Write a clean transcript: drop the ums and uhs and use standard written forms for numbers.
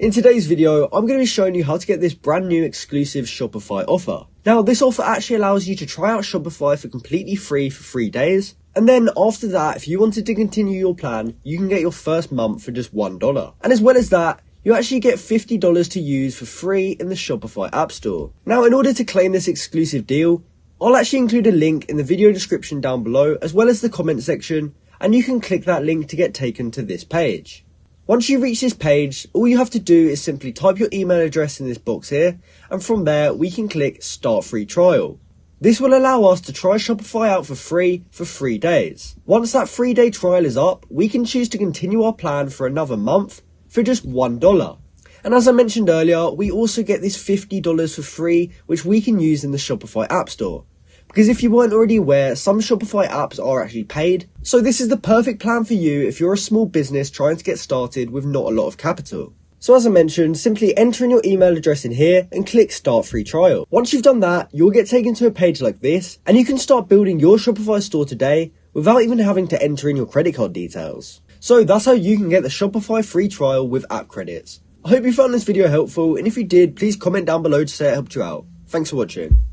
In today's video, I'm going to be showing you how to get this brand new exclusive Shopify offer. Now, this offer actually allows you to try out Shopify for completely free for 3 days. And then after that, if you wanted to continue your plan, you can get your first month for just $1. And as well as that, you actually get $50 to use for free in the Shopify App Store. Now, in order to claim this exclusive deal, I'll actually include a link in the video description down below, as well as the comment section, and you can click that link to get taken to this page. Once you reach this page, all you have to do is simply type your email address in this box here, and from there we can click Start Free Trial. This will allow us to try Shopify out for free for 3 days. Once that 3-day trial is up, we can choose to continue our plan for another month for just $1. And as I mentioned earlier, we also get this $50 for free, which we can use in the Shopify App Store. Because if you weren't already aware, some Shopify apps are actually paid. So this is the perfect plan for you if you're a small business trying to get started with not a lot of capital. So as I mentioned, simply enter in your email address in here and click Start Free Trial. Once you've done that, you'll get taken to a page like this, and you can start building your Shopify store today without even having to enter in your credit card details. So that's how you can get the Shopify free trial with app credits. I hope you found this video helpful, and if you did, please comment down below to say it helped you out. Thanks for watching.